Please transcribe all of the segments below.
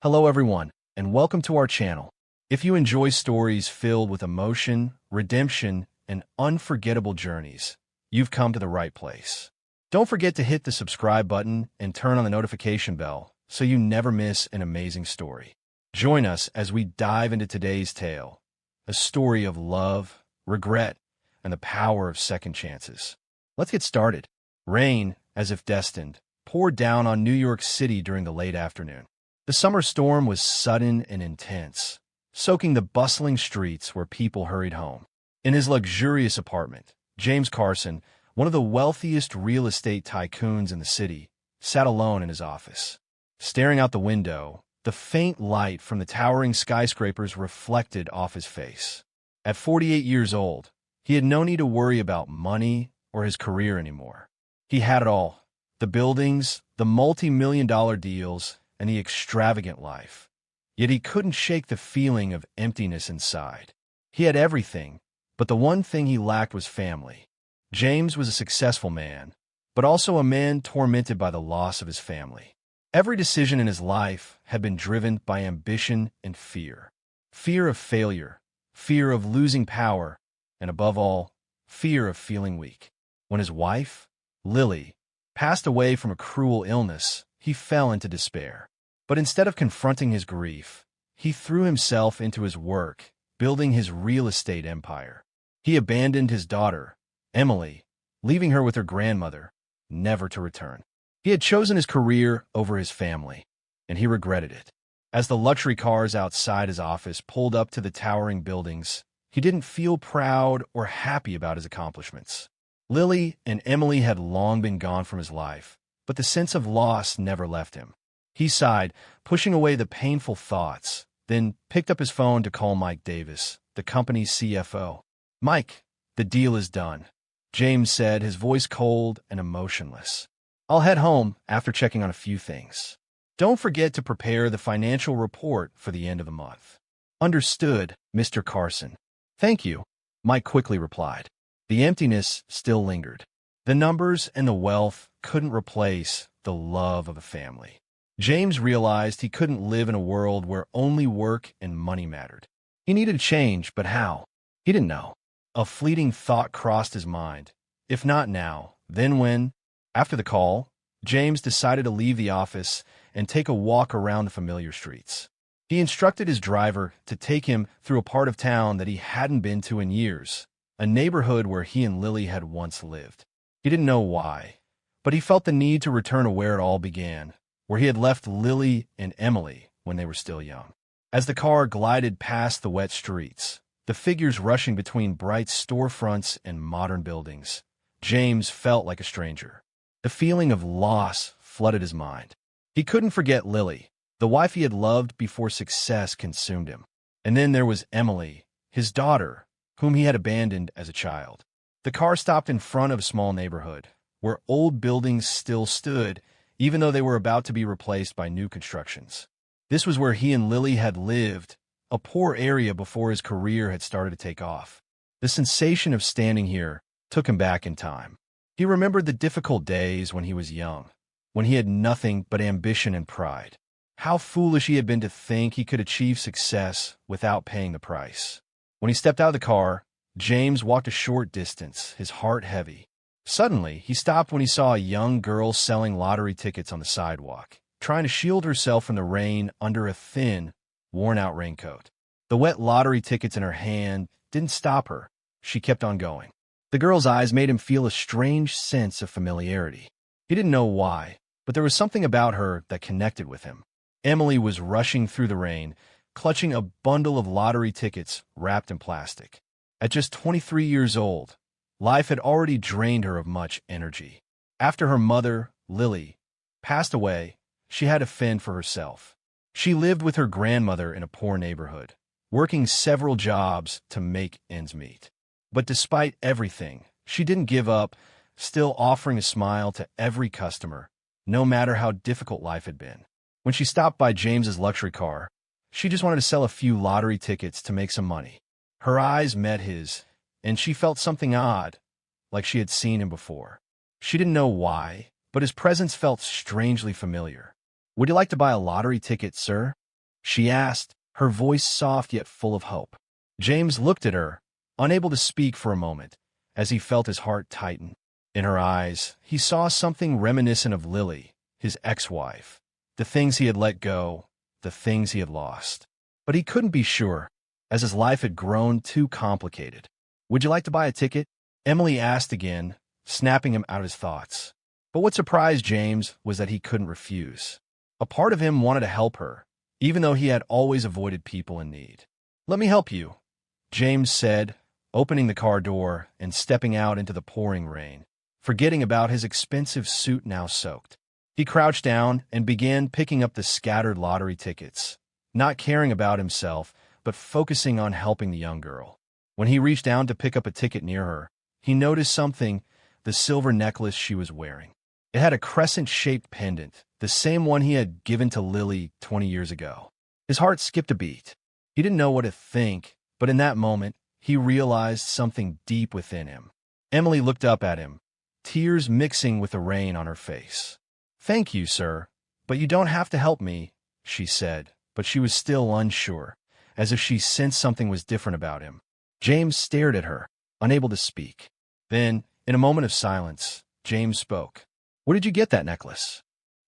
Hello everyone, and welcome to our channel. If you enjoy stories filled with emotion, redemption, and unforgettable journeys, you've come to the right place. Don't forget to hit the subscribe button and turn on the notification bell so you never miss an amazing story. Join us as we dive into today's tale, a story of love, regret, and the power of second chances. Let's get started. Rain, as if destined, poured down on New York City during the late afternoon. The summer storm was sudden and intense, soaking the bustling streets where people hurried home. In his luxurious apartment, James Carson, one of the wealthiest real estate tycoons in the city, sat alone in his office. Staring out the window, the faint light from the towering skyscrapers reflected off his face. At 48 years old, he had no need to worry about money or his career anymore. He had it all: the buildings, the multi-million-dollar deals, and the extravagant life. Yet he couldn't shake the feeling of emptiness inside. He had everything, but the one thing he lacked was family. James was a successful man, but also a man tormented by the loss of his family. Every decision in his life had been driven by ambition and fear. Fear of failure, fear of losing power, and above all, fear of feeling weak. When his wife, Lily, passed away from a cruel illness, he fell into despair. But instead of confronting his grief, he threw himself into his work, building his real estate empire. He abandoned his daughter, Emily, leaving her with her grandmother, never to return. He had chosen his career over his family, and he regretted it. As the luxury cars outside his office pulled up to the towering buildings, he didn't feel proud or happy about his accomplishments. Lily and Emily had long been gone from his life, but the sense of loss never left him. He sighed, pushing away the painful thoughts, then picked up his phone to call Mike Davis, the company's CFO. "Mike, the deal is done," James said, his voice cold and emotionless. "I'll head home after checking on a few things. Don't forget to prepare the financial report for the end of the month." "Understood, Mr. Carson." "Thank you," Mike quickly replied. The emptiness still lingered. The numbers and the wealth couldn't replace the love of a family. James realized he couldn't live in a world where only work and money mattered. He needed a change, but how? He didn't know. A fleeting thought crossed his mind. If not now, then when? After the call, James decided to leave the office and take a walk around the familiar streets. He instructed his driver to take him through a part of town that he hadn't been to in years, a neighborhood where he and Lily had once lived. He didn't know why, but he felt the need to return to where it all began, where he had left Lily and Emily when they were still young. As the car glided past the wet streets, the figures rushing between bright storefronts and modern buildings, James felt like a stranger. The feeling of loss flooded his mind. He couldn't forget Lily, the wife he had loved before success consumed him. And then there was Emily, his daughter, whom he had abandoned as a child. The car stopped in front of a small neighborhood, where old buildings still stood, even though they were about to be replaced by new constructions. This was where he and Lily had lived, a poor area before his career had started to take off. The sensation of standing here took him back in time. He remembered the difficult days when he was young, when he had nothing but ambition and pride. How foolish he had been to think he could achieve success without paying the price. When he stepped out of the car, James walked a short distance, his heart heavy. Suddenly, he stopped when he saw a young girl selling lottery tickets on the sidewalk, trying to shield herself from the rain under a thin, worn-out raincoat. The wet lottery tickets in her hand didn't stop her. She kept on going. The girl's eyes made him feel a strange sense of familiarity. He didn't know why, but there was something about her that connected with him. Emily was rushing through the rain, clutching a bundle of lottery tickets wrapped in plastic. At just 23 years old, life had already drained her of much energy. After her mother, Lily, passed away, she had to fend for herself. She lived with her grandmother in a poor neighborhood, working several jobs to make ends meet. But despite everything, she didn't give up, still offering a smile to every customer, no matter how difficult life had been. When she stopped by James's luxury car, she just wanted to sell a few lottery tickets to make some money. Her eyes met his, and she felt something odd, like she had seen him before. She didn't know why, but his presence felt strangely familiar. "Would you like to buy a lottery ticket, sir?" she asked, her voice soft yet full of hope. James looked at her, unable to speak for a moment, as he felt his heart tighten. In her eyes, he saw something reminiscent of Lily, his ex-wife, the things he had let go, the things he had lost. But he couldn't be sure, as his life had grown too complicated. "Would you like to buy a ticket?" Emily asked again, snapping him out of his thoughts. But what surprised James was that he couldn't refuse. A part of him wanted to help her, even though he had always avoided people in need. "Let me help you," James said, opening the car door and stepping out into the pouring rain, forgetting about his expensive suit now soaked. He crouched down and began picking up the scattered lottery tickets, not caring about himself, but focusing on helping the young girl. When he reached down to pick up a ticket near her, he noticed something: the silver necklace she was wearing. It had a crescent-shaped pendant, the same one he had given to Lily 20 years ago. His heart skipped a beat. He didn't know what to think, but in that moment, he realized something deep within him. Emily looked up at him, tears mixing with the rain on her face. "Thank you, sir, but you don't have to help me," she said, but she was still unsure, as if she sensed something was different about him. James stared at her, unable to speak. Then, in a moment of silence, James spoke. "Where did you get that necklace?"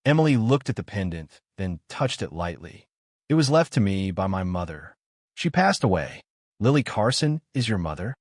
Emily looked at the pendant, then touched it lightly. "It was left to me by my mother. She passed away." "Lily Carson is your mother?"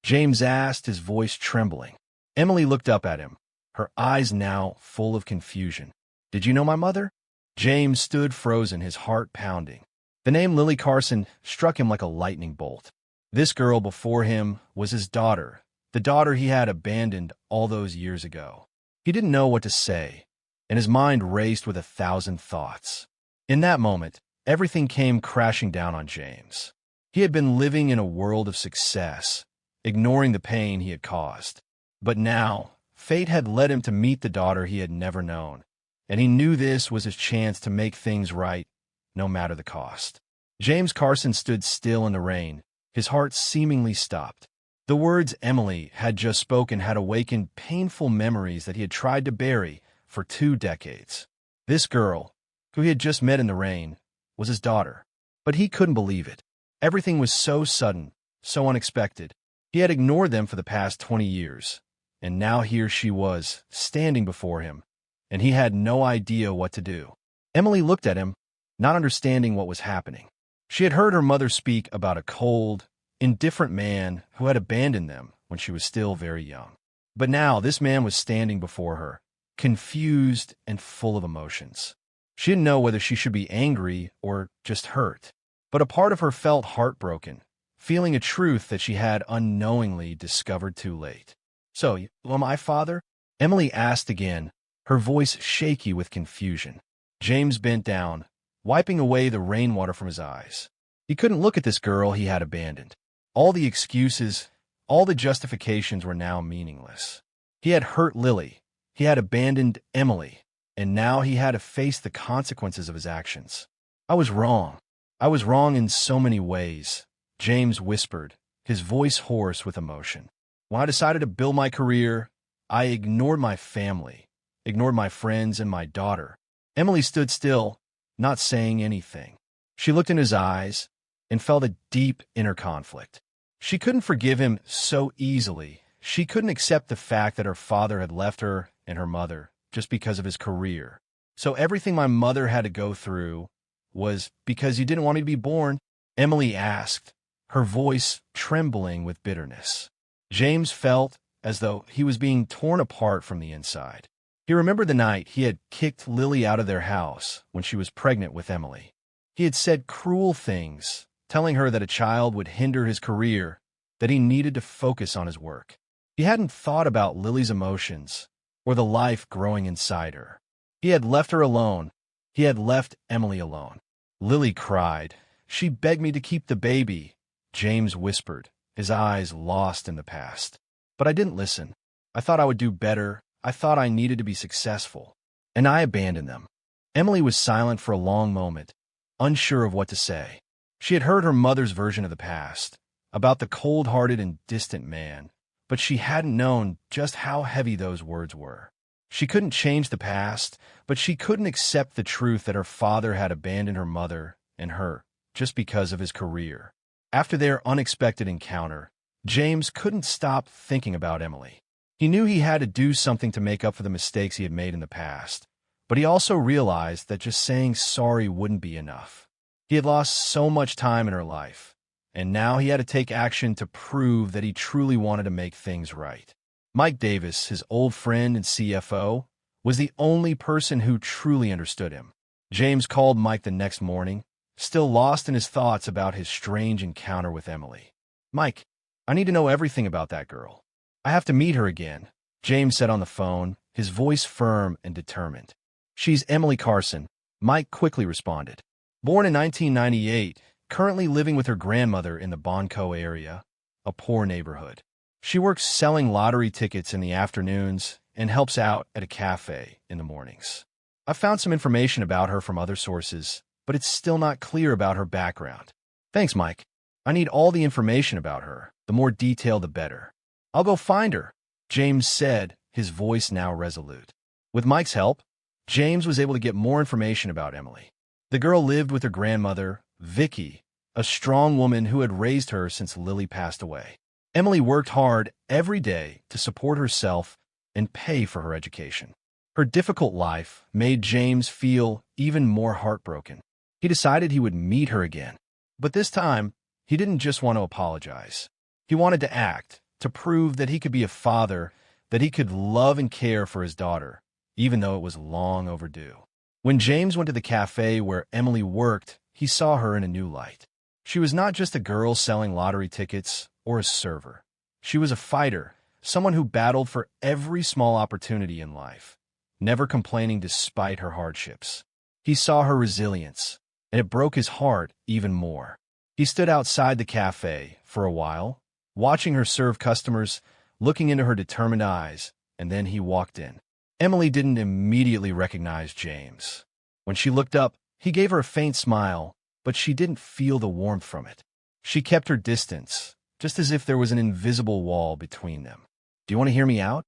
James asked, his voice trembling. Emily looked up at him, her eyes now full of confusion. "Did you know my mother?" James stood frozen, his heart pounding. The name Lily Carson struck him like a lightning bolt. This girl before him was his daughter, the daughter he had abandoned all those years ago. He didn't know what to say, and his mind raced with 1,000 thoughts. In that moment, everything came crashing down on James. He had been living in a world of success, ignoring the pain he had caused. But now, fate had led him to meet the daughter he had never known, and he knew this was his chance to make things right, no matter the cost. James Carson stood still in the rain, his heart seemingly stopped. The words Emily had just spoken had awakened painful memories that he had tried to bury for 2 decades. This girl, who he had just met in the rain, was his daughter. But he couldn't believe it. Everything was so sudden, so unexpected. He had ignored them for the past 20 years, and now here she was, standing before him, and he had no idea what to do. Emily looked at him, not understanding what was happening. She had heard her mother speak about a cold, indifferent man who had abandoned them when she was still very young. But now this man was standing before her, confused and full of emotions. She didn't know whether she should be angry or just hurt, but a part of her felt heartbroken, feeling a truth that she had unknowingly discovered too late. "So, you are my father?" Emily asked again, her voice shaky with confusion. James bent down, wiping away the rainwater from his eyes. He couldn't look at this girl he had abandoned. All the excuses, all the justifications were now meaningless. He had hurt Lily, he had abandoned Emily, and now he had to face the consequences of his actions. "I was wrong. I was wrong in so many ways," James whispered, his voice hoarse with emotion. "When I decided to build my career, I ignored my family, ignored my friends and my daughter." Emily stood still, not saying anything. She looked in his eyes and felt a deep inner conflict. She couldn't forgive him so easily. She couldn't accept the fact that her father had left her and her mother just because of his career. "So everything my mother had to go through was because you didn't want me to be born?" Emily asked, her voice trembling with bitterness. James felt as though he was being torn apart from the inside. He remembered the night he had kicked Lily out of their house when she was pregnant with Emily. He had said cruel things, telling her that a child would hinder his career, that he needed to focus on his work. He hadn't thought about Lily's emotions or the life growing inside her. He had left her alone. He had left Emily alone. Lily cried. "She begged me to keep the baby," James whispered, his eyes lost in the past. "But I didn't listen. I thought I would do better. I thought I needed to be successful. And I abandoned them." Emily was silent for a long moment, unsure of what to say. She had heard her mother's version of the past, about the cold-hearted and distant man, but she hadn't known just how heavy those words were. She couldn't change the past, but she couldn't accept the truth that her father had abandoned her mother and her, just because of his career. After their unexpected encounter, James couldn't stop thinking about Emily. He knew he had to do something to make up for the mistakes he had made in the past, but he also realized that just saying sorry wouldn't be enough. He had lost so much time in her life, and now he had to take action to prove that he truly wanted to make things right. Mike Davis, his old friend and CFO, was the only person who truly understood him. James called Mike the next morning, still lost in his thoughts about his strange encounter with Emily. "Mike, I need to know everything about that girl. I have to meet her again," James said on the phone, his voice firm and determined. "She's Emily Carson," Mike quickly responded. "Born in 1998, currently living with her grandmother in the Bonco area, a poor neighborhood. She works selling lottery tickets in the afternoons and helps out at a cafe in the mornings. I found some information about her from other sources, but it's still not clear about her background." "Thanks, Mike. I need all the information about her. The more detail, the better." "I'll go find her," James said, his voice now resolute. With Mike's help, James was able to get more information about Emily. The girl lived with her grandmother, Vicky, a strong woman who had raised her since Lily passed away. Emily worked hard every day to support herself and pay for her education. Her difficult life made James feel even more heartbroken. He decided he would meet her again. But this time, he didn't just want to apologize. He wanted to act, to prove that he could be a father, that he could love and care for his daughter, even though it was long overdue. When James went to the cafe where Emily worked, he saw her in a new light. She was not just a girl selling lottery tickets or a server. She was a fighter, someone who battled for every small opportunity in life, never complaining despite her hardships. He saw her resilience, and it broke his heart even more. He stood outside the cafe for a while, watching her serve customers, looking into her determined eyes, and then he walked in. Emily didn't immediately recognize James. When she looked up, he gave her a faint smile, but she didn't feel the warmth from it. She kept her distance, just as if there was an invisible wall between them. "Do you want to hear me out?"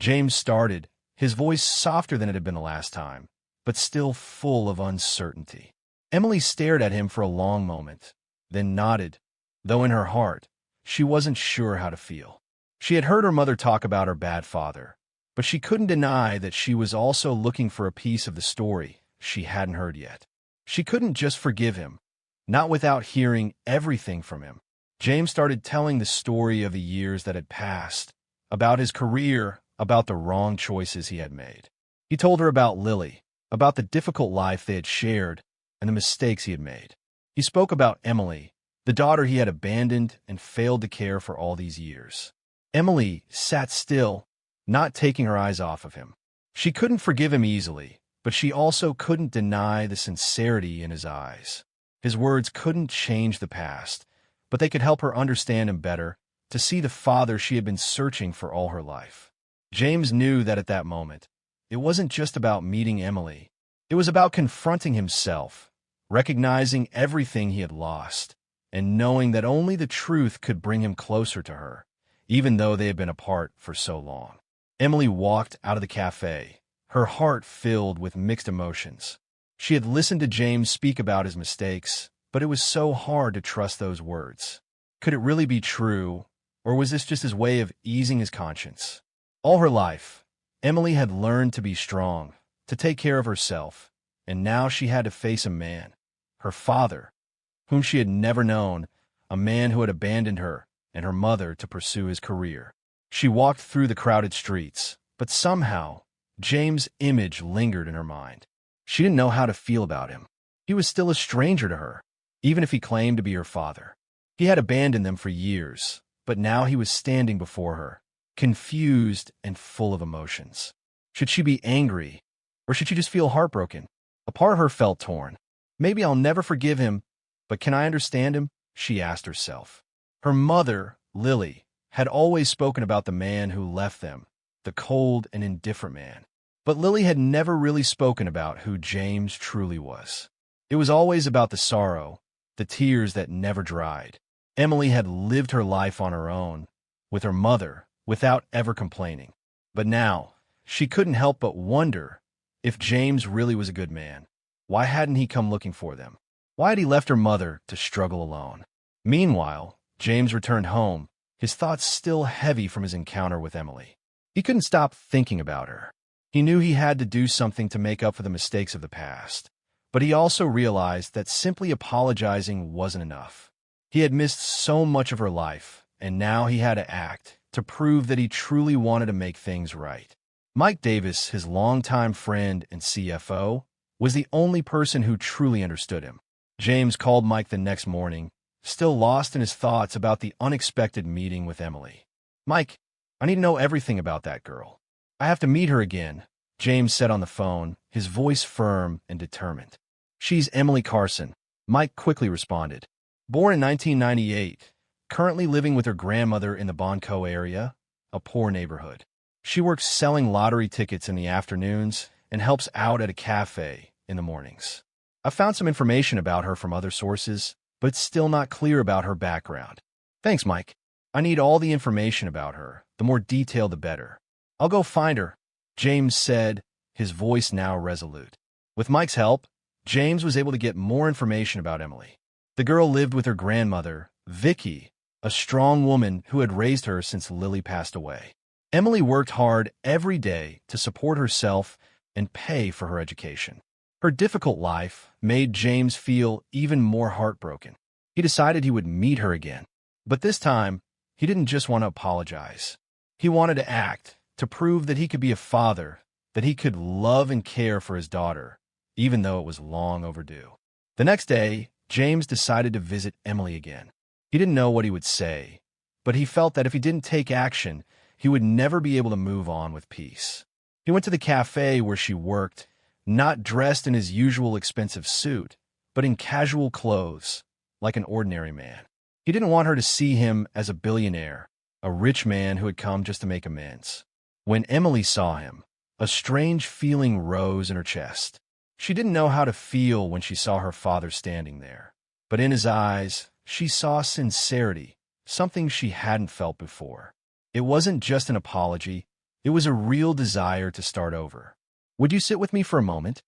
James started, his voice softer than it had been the last time, but still full of uncertainty. Emily stared at him for a long moment, then nodded, though in her heart, she wasn't sure how to feel. She had heard her mother talk about her bad father, but she couldn't deny that she was also looking for a piece of the story she hadn't heard yet. She couldn't just forgive him, not without hearing everything from him. James started telling the story of the years that had passed, about his career, about the wrong choices he had made. He told her about Lily, about the difficult life they had shared, and the mistakes he had made. He spoke about Emily, the daughter he had abandoned and failed to care for all these years. Emily sat still, not taking her eyes off of him. She couldn't forgive him easily, but she also couldn't deny the sincerity in his eyes. His words couldn't change the past, but they could help her understand him better, to see the father she had been searching for all her life. James knew that at that moment, it wasn't just about meeting Emily. It was about confronting himself, recognizing everything he had lost, and knowing that only the truth could bring him closer to her, even though they had been apart for so long. Emily walked out of the cafe, her heart filled with mixed emotions. She had listened to James speak about his mistakes, but it was so hard to trust those words. Could it really be true, or was this just his way of easing his conscience? All her life, Emily had learned to be strong, to take care of herself, and now she had to face a man, her father, whom she had never known, a man who had abandoned her and her mother to pursue his career. She walked through the crowded streets, but somehow, James' image lingered in her mind. She didn't know how to feel about him. He was still a stranger to her, even if he claimed to be her father. He had abandoned them for years, but now he was standing before her, confused and full of emotions. Should she be angry, or should she just feel heartbroken? A part of her felt torn. Maybe I'll never forgive him, but can I understand him? She asked herself. Her mother, Lily, had always spoken about the man who left them, the cold and indifferent man. But Lily had never really spoken about who James truly was. It was always about the sorrow, the tears that never dried. Emily had lived her life on her own, with her mother, without ever complaining. But now, she couldn't help but wonder if James really was a good man. Why hadn't he come looking for them? Why had he left her mother to struggle alone? Meanwhile, James returned home, his thoughts still heavy from his encounter with Emily. He couldn't stop thinking about her. He knew he had to do something to make up for the mistakes of the past, but he also realized that simply apologizing wasn't enough. He had missed so much of her life, and now he had to act to prove that he truly wanted to make things right. Mike Davis, his longtime friend and CFO, was the only person who truly understood him. James called Mike the next morning, still lost in his thoughts about the unexpected meeting with Emily. "Mike, I need to know everything about that girl. I have to meet her again," James said on the phone, his voice firm and determined. "She's Emily Carson," Mike quickly responded. "Born in 1998, currently living with her grandmother in the Bonco area, a poor neighborhood. She works selling lottery tickets in the afternoons and helps out at a cafe in the mornings. I found some information about her from other sources, but it's still not clear about her background." "Thanks, Mike. I need all the information about her. The more detailed, the better." "I'll go find her," James said, his voice now resolute. With Mike's help, James was able to get more information about Emily. The girl lived with her grandmother, Vicky, a strong woman who had raised her since Lily passed away. Emily worked hard every day to support herself and pay for her education. Her difficult life made James feel even more heartbroken. He decided he would meet her again. But this time, he didn't just want to apologize. He wanted to act, to prove that he could be a father, that he could love and care for his daughter, even though it was long overdue. The next day, James decided to visit Emily again. He didn't know what he would say, but he felt that if he didn't take action, he would never be able to move on with peace. He went to the cafe where she worked, not dressed in his usual expensive suit, but in casual clothes, like an ordinary man. He didn't want her to see him as a billionaire, a rich man who had come just to make amends. When Emily saw him, a strange feeling rose in her chest. She didn't know how to feel when she saw her father standing there. But in his eyes, she saw sincerity, something she hadn't felt before. It wasn't just an apology, it was a real desire to start over. "Would you sit with me for a moment?"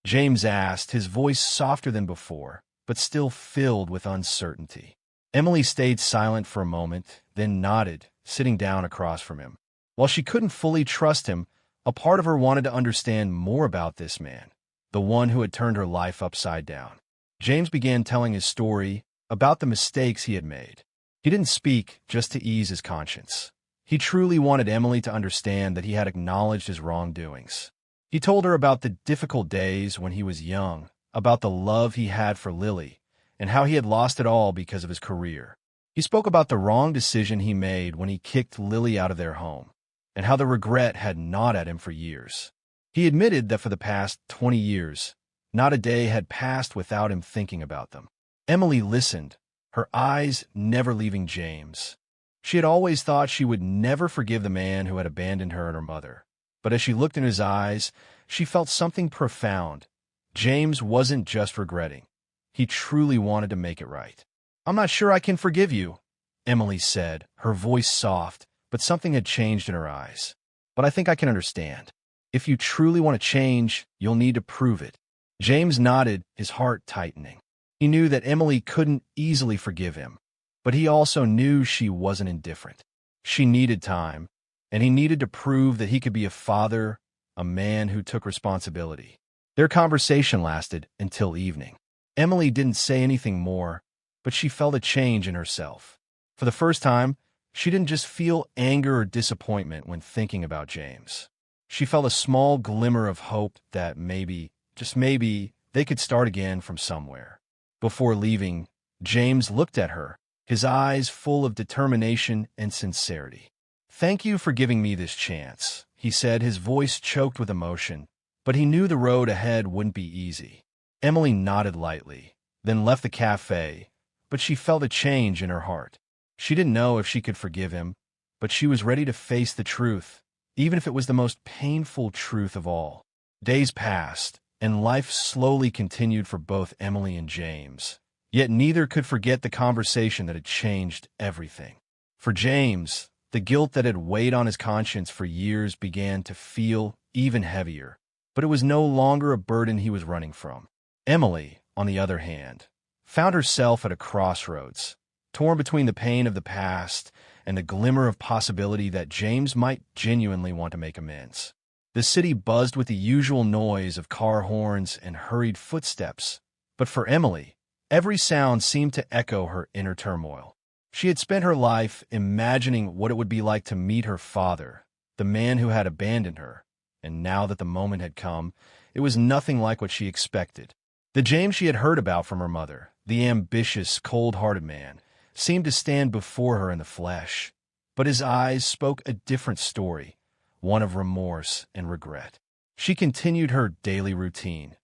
James asked, his voice softer than before, but still filled with uncertainty. Emily stayed silent for a moment, then nodded, sitting down across from him. While she couldn't fully trust him, a part of her wanted to understand more about this man, the one who had turned her life upside down. James began telling his story about the mistakes he had made. He didn't speak just to ease his conscience. He truly wanted Emily to understand that he had acknowledged his wrongdoings. He told her about the difficult days when he was young, about the love he had for Lily, and how he had lost it all because of his career. He spoke about the wrong decision he made when he kicked Lily out of their home, and how the regret had gnawed at him for years. He admitted that for the past 20 years, not a day had passed without him thinking about them. Emily listened, her eyes never leaving James. She had always thought she would never forgive the man who had abandoned her and her mother. But as she looked in his eyes, she felt something profound. James wasn't just regretting. He truly wanted to make it right. "I'm not sure I can forgive you," Emily said, her voice soft, but something had changed in her eyes. "But I think I can understand. If you truly want to change, you'll need to prove it." James nodded, his heart tightening. He knew that Emily couldn't easily forgive him, but he also knew she wasn't indifferent. She needed time, and he needed to prove that he could be a father, a man who took responsibility. Their conversation lasted until evening. Emily didn't say anything more, but she felt a change in herself. For the first time, she didn't just feel anger or disappointment when thinking about James. She felt a small glimmer of hope that maybe, just maybe, they could start again from somewhere. Before leaving, James looked at her, his eyes full of determination and sincerity. "Thank you for giving me this chance," he said, his voice choked with emotion, but he knew the road ahead wouldn't be easy. Emily nodded lightly, then left the cafe, but she felt a change in her heart. She didn't know if she could forgive him, but she was ready to face the truth, even if it was the most painful truth of all. Days passed, and life slowly continued for both Emily and James. Yet neither could forget the conversation that had changed everything. For James, the guilt that had weighed on his conscience for years began to feel even heavier, but it was no longer a burden he was running from. Emily, on the other hand, found herself at a crossroads, torn between the pain of the past and the glimmer of possibility that James might genuinely want to make amends. The city buzzed with the usual noise of car horns and hurried footsteps, but for Emily, every sound seemed to echo her inner turmoil. She had spent her life imagining what it would be like to meet her father, the man who had abandoned her, and now that the moment had come, it was nothing like what she expected. The James she had heard about from her mother, the ambitious, cold-hearted man, seemed to stand before her in the flesh, but his eyes spoke a different story, one of remorse and regret. She continued her daily routine,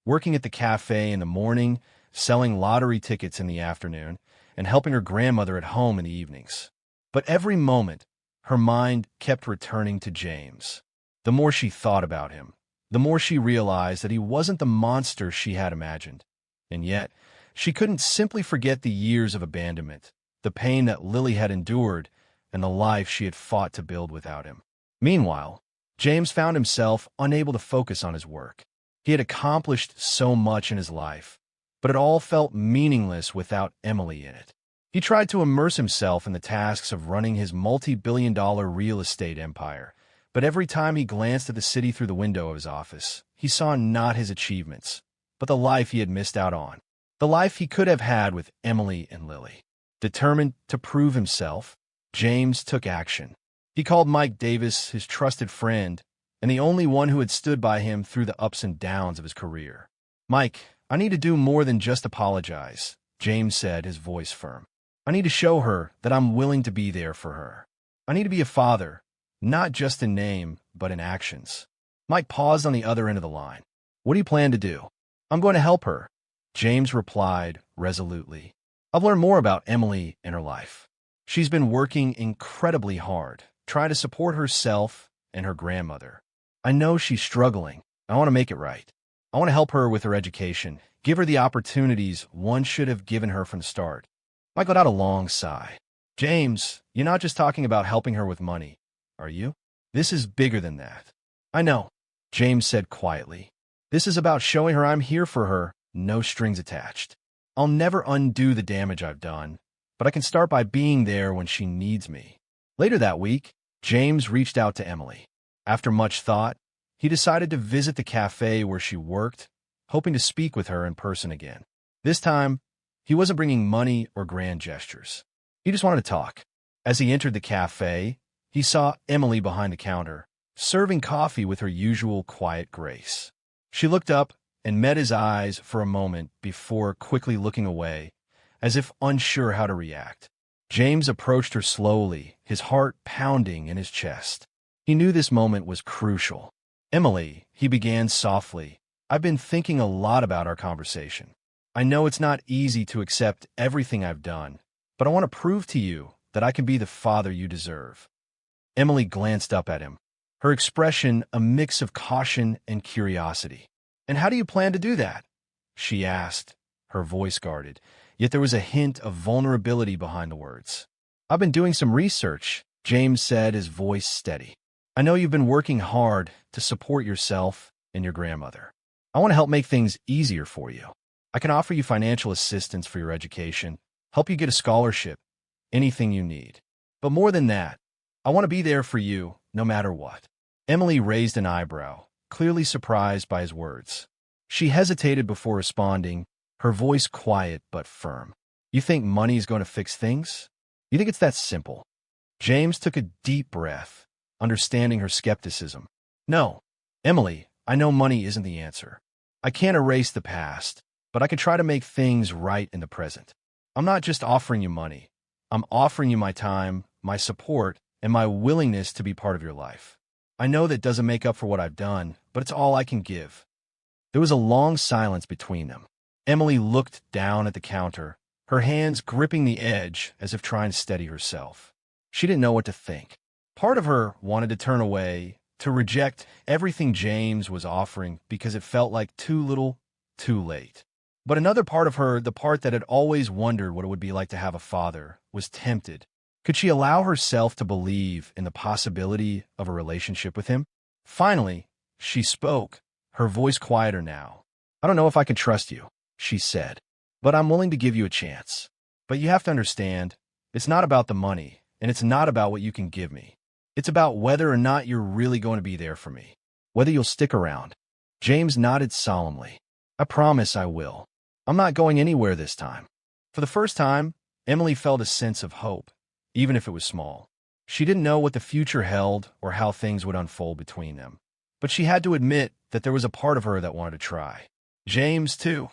working at the cafe in the morning, selling lottery tickets in the afternoon, and helping her grandmother at home in the evenings. But every moment, her mind kept returning to James. The more she thought about him, the more she realized that he wasn't the monster she had imagined. And yet, she couldn't simply forget the years of abandonment, the pain that Lily had endured, and the life she had fought to build without him. Meanwhile, James found himself unable to focus on his work. He had accomplished so much in his life, but it all felt meaningless without Emily in it. He tried to immerse himself in the tasks of running his multi-billion-dollar real estate empire, but every time he glanced at the city through the window of his office, he saw not his achievements, but the life he had missed out on, the life he could have had with Emily and Lily. Determined to prove himself, James took action. He called Mike Davis his trusted friend, and the only one who had stood by him through the ups and downs of his career. "Mike, I need to do more than just apologize," James said, his voice firm. "I need to show her that I'm willing to be there for her. I need to be a father, not just in name, but in actions." Mike paused on the other end of the line. "What do you plan to do?" "I'm going to help her," James replied resolutely. "I've learned more about Emily and her life. She's been working incredibly hard, trying to support herself and her grandmother. I know she's struggling. I want to make it right. I want to help her with her education, give her the opportunities one should have given her from the start." Mike let out a long sigh. "James, you're not just talking about helping her with money, are you? This is bigger than that." "I know," James said quietly. "This is about showing her I'm here for her, no strings attached. I'll never undo the damage I've done, but I can start by being there when she needs me." Later that week, James reached out to Emily. After much thought, he decided to visit the cafe where she worked, hoping to speak with her in person again. This time, he wasn't bringing money or grand gestures. He just wanted to talk. As he entered the cafe, he saw Emily behind the counter, serving coffee with her usual quiet grace. She looked up and met his eyes for a moment before quickly looking away, as if unsure how to react. James approached her slowly, his heart pounding in his chest. He knew this moment was crucial. "Emily," he began softly, "I've been thinking a lot about our conversation. I know it's not easy to accept everything I've done, but I want to prove to you that I can be the father you deserve." Emily glanced up at him, her expression a mix of caution and curiosity. "And how do you plan to do that?" she asked, her voice guarded, yet there was a hint of vulnerability behind the words. "I've been doing some research," James said, his voice steady. "I know you've been working hard to support yourself and your grandmother. I want to help make things easier for you. I can offer you financial assistance for your education, help you get a scholarship, anything you need. But more than that, I want to be there for you, no matter what." Emily raised an eyebrow, clearly surprised by his words. She hesitated before responding, her voice quiet but firm. "You think money is going to fix things? You think it's that simple?" James took a deep breath, understanding her skepticism. "No, Emily, I know money isn't the answer. I can't erase the past, but I can try to make things right in the present. I'm not just offering you money. I'm offering you my time, my support, and my willingness to be part of your life. I know that doesn't make up for what I've done, but it's all I can give." There was a long silence between them. Emily looked down at the counter, her hands gripping the edge as if trying to steady herself. She didn't know what to think. Part of her wanted to turn away, to reject everything James was offering because it felt like too little, too late. But another part of her, the part that had always wondered what it would be like to have a father, was tempted. Could she allow herself to believe in the possibility of a relationship with him? Finally, she spoke, her voice quieter now. "I don't know if I can trust you," she said. but I'm willing to give you a chance. But you have to understand, it's not about the money, and it's not about what you can give me. It's about whether or not you're really going to be there for me, whether you'll stick around." James nodded solemnly. "I promise I will. I'm not going anywhere this time." For the first time, Emily felt a sense of hope, even if it was small. She didn't know what the future held or how things would unfold between them, but she had to admit that there was a part of her that wanted to try. James, too,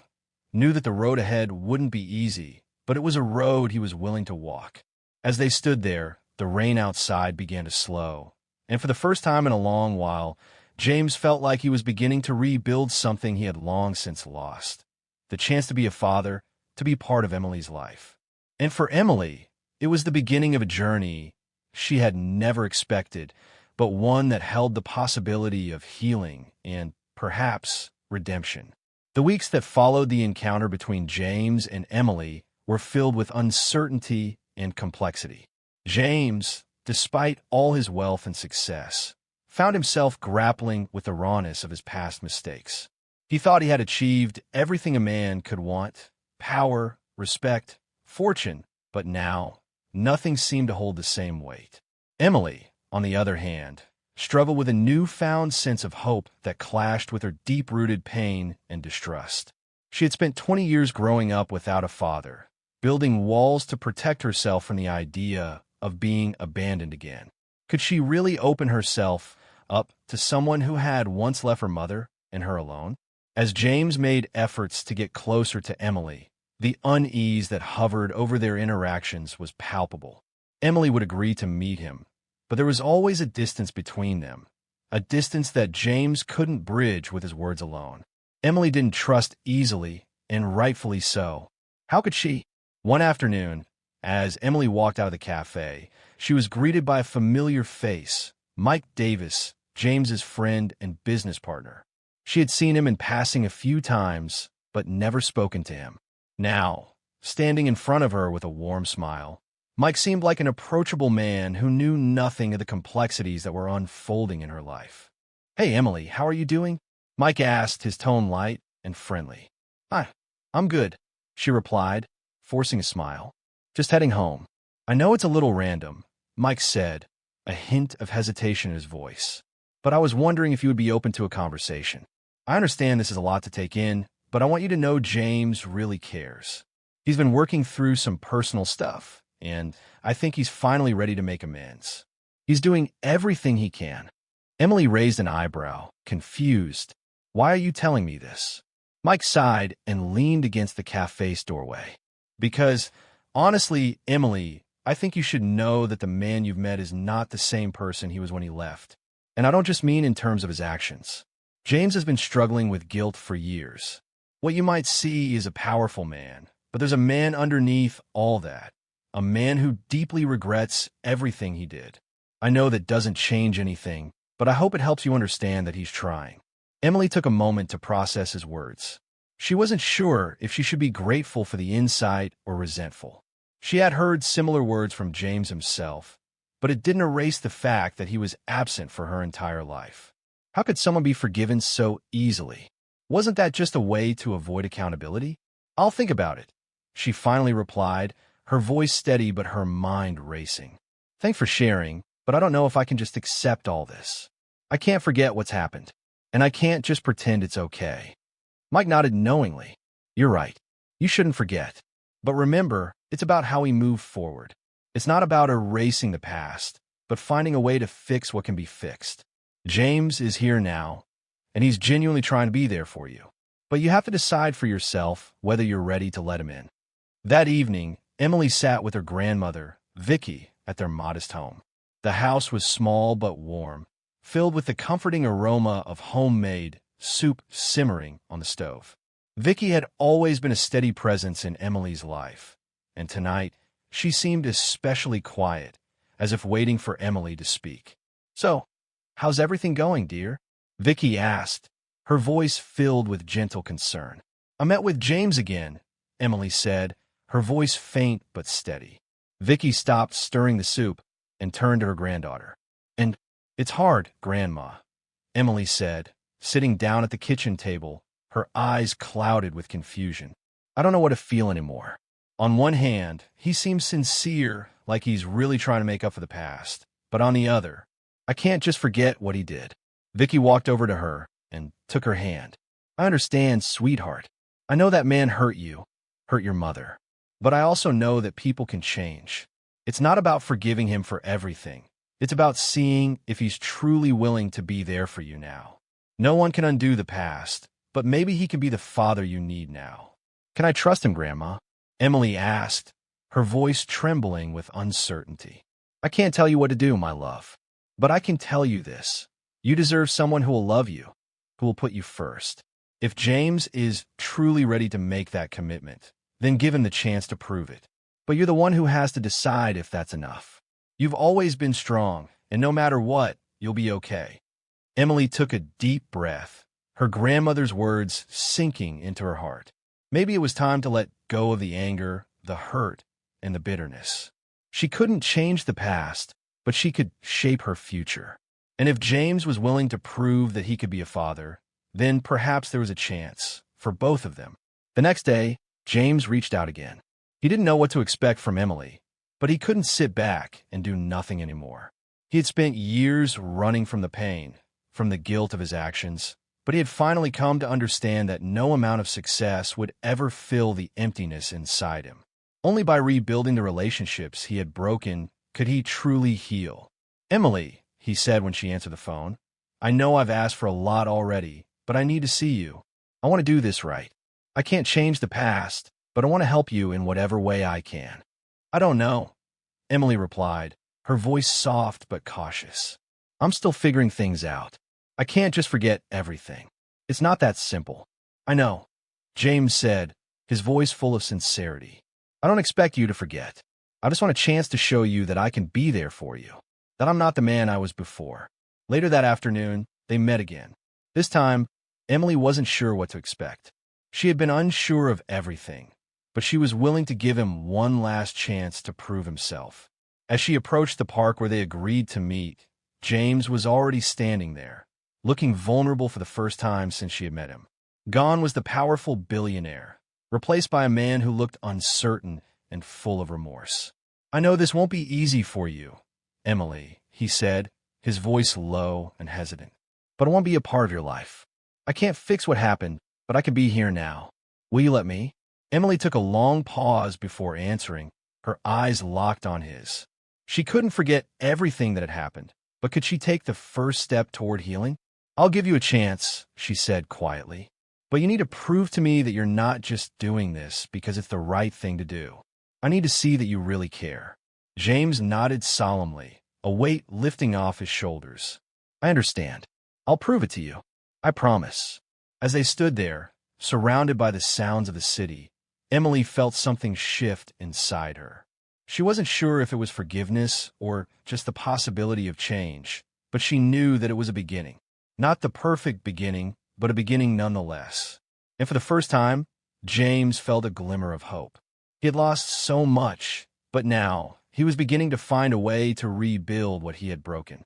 knew that the road ahead wouldn't be easy, but it was a road he was willing to walk. As they stood there, the rain outside began to slow, and for the first time in a long while, James felt like he was beginning to rebuild something he had long since lost: the chance to be a father, to be part of Emily's life. And for Emily, it was the beginning of a journey she had never expected, but one that held the possibility of healing and, perhaps, redemption. The weeks that followed the encounter between James and Emily were filled with uncertainty and complexity. James, despite all his wealth and success, found himself grappling with the rawness of his past mistakes. He thought he had achieved everything a man could want: power, respect, fortune, but now, nothing seemed to hold the same weight. Emily, on the other hand, struggled with a newfound sense of hope that clashed with her deep-rooted pain and distrust. She had spent 20 years growing up without a father, building walls to protect herself from the idea of being abandoned again. Could she really open herself up to someone who had once left her mother and her alone? As James made efforts to get closer to Emily, the unease that hovered over their interactions was palpable. Emily would agree to meet him, but there was always a distance between them, a distance that James couldn't bridge with his words alone. Emily didn't trust easily, and rightfully so. How could she? One afternoon, as Emily walked out of the cafe, she was greeted by a familiar face: Mike Davis, James's friend and business partner. She had seen him in passing a few times, but never spoken to him. Now, standing in front of her with a warm smile, Mike seemed like an approachable man who knew nothing of the complexities that were unfolding in her life. "Hey, Emily, how are you doing?" Mike asked, his tone light and friendly. "Hi, I'm good," she replied, forcing a smile. "Just heading home." "I know it's a little random," Mike said, a hint of hesitation in his voice, "but I was wondering if you would be open to a conversation. I understand this is a lot to take in, but I want you to know James really cares. He's been working through some personal stuff, and I think he's finally ready to make amends. He's doing everything he can." Emily raised an eyebrow, confused. "Why are you telling me this?" Mike sighed and leaned against the cafe's doorway. "Because, honestly, Emily, I think you should know that the man you've met is not the same person he was when he left. And I don't just mean in terms of his actions. James has been struggling with guilt for years. What you might see is a powerful man, but there's a man underneath all that, a man who deeply regrets everything he did. I know that doesn't change anything, but I hope it helps you understand that he's trying." Emily took a moment to process his words. She wasn't sure if she should be grateful for the insight or resentful. She had heard similar words from James himself, but it didn't erase the fact that he was absent for her entire life. How could someone be forgiven so easily? Wasn't that just a way to avoid accountability? "I'll think about it," she finally replied, her voice steady but her mind racing. "Thanks for sharing, but I don't know if I can just accept all this. I can't forget what's happened, and I can't just pretend it's okay." Mike nodded knowingly. "You're right. You shouldn't forget. But remember, it's about how we move forward. It's not about erasing the past, but finding a way to fix what can be fixed. James is here now, and he's genuinely trying to be there for you. But you have to decide for yourself whether you're ready to let him in." That evening, Emily sat with her grandmother, Vicky, at their modest home. The house was small but warm, filled with the comforting aroma of homemade soup simmering on the stove. Vicky had always been a steady presence in Emily's life, and tonight she seemed especially quiet, as if waiting for Emily to speak. "So, how's everything going, dear?" Vicky asked, her voice filled with gentle concern. "I met with James again," Emily said, her voice faint but steady. Vicky stopped stirring the soup and turned to her granddaughter. "And it's hard, Grandma," Emily said, sitting down at the kitchen table, her eyes clouded with confusion. I don't know what to feel anymore. On one hand, he seems sincere, like he's really trying to make up for the past. But on the other, I can't just forget what he did. Vicky walked over to her and took her hand. I understand, sweetheart. I know that man hurt you, hurt your mother. But I also know that people can change. It's not about forgiving him for everything. It's about seeing if he's truly willing to be there for you now. No one can undo the past, but maybe he can be the father you need now. Can I trust him, Grandma? Emily asked, her voice trembling with uncertainty. I can't tell you what to do, my love. But I can tell you this. You deserve someone who will love you, who will put you first. If James is truly ready to make that commitment, then give him the chance to prove it. But you're the one who has to decide if that's enough. You've always been strong, and no matter what, you'll be okay. Emily took a deep breath, her grandmother's words sinking into her heart. Maybe it was time to let go of the anger, the hurt, and the bitterness. She couldn't change the past, but she could shape her future. And if James was willing to prove that he could be a father, then perhaps there was a chance for both of them. The next day, James reached out again. He didn't know what to expect from Emily, but he couldn't sit back and do nothing anymore. He had spent years running from the pain, from the guilt of his actions, but he had finally come to understand that no amount of success would ever fill the emptiness inside him. Only by rebuilding the relationships he had broken could he truly heal. Emily, he said when she answered the phone, I know I've asked for a lot already, but I need to see you. I want to do this right. I can't change the past, but I want to help you in whatever way I can. I don't know, Emily replied, her voice soft but cautious. I'm still figuring things out. I can't just forget everything. It's not that simple. I know, James said, his voice full of sincerity. I don't expect you to forget. I just want a chance to show you that I can be there for you, that I'm not the man I was before. Later that afternoon, they met again. This time, Emily wasn't sure what to expect. She had been unsure of everything, but she was willing to give him one last chance to prove himself. As she approached the park where they agreed to meet, James was already standing there, looking vulnerable for the first time since she had met him. Gone was the powerful billionaire, replaced by a man who looked uncertain and full of remorse. I know this won't be easy for you, Emily, he said, his voice low and hesitant. But I want to be a part of your life. I can't fix what happened, but I can be here now. Will you let me? Emily took a long pause before answering, her eyes locked on his. She couldn't forget everything that had happened, but could she take the first step toward healing? I'll give you a chance, she said quietly. But you need to prove to me that you're not just doing this because it's the right thing to do. I need to see that you really care. James nodded solemnly, a weight lifting off his shoulders. I understand. I'll prove it to you. I promise. As they stood there, surrounded by the sounds of the city, Emily felt something shift inside her. She wasn't sure if it was forgiveness or just the possibility of change, but she knew that it was a beginning. Not the perfect beginning, but a beginning nonetheless. And for the first time, James felt a glimmer of hope. He had lost so much, but now he was beginning to find a way to rebuild what he had broken.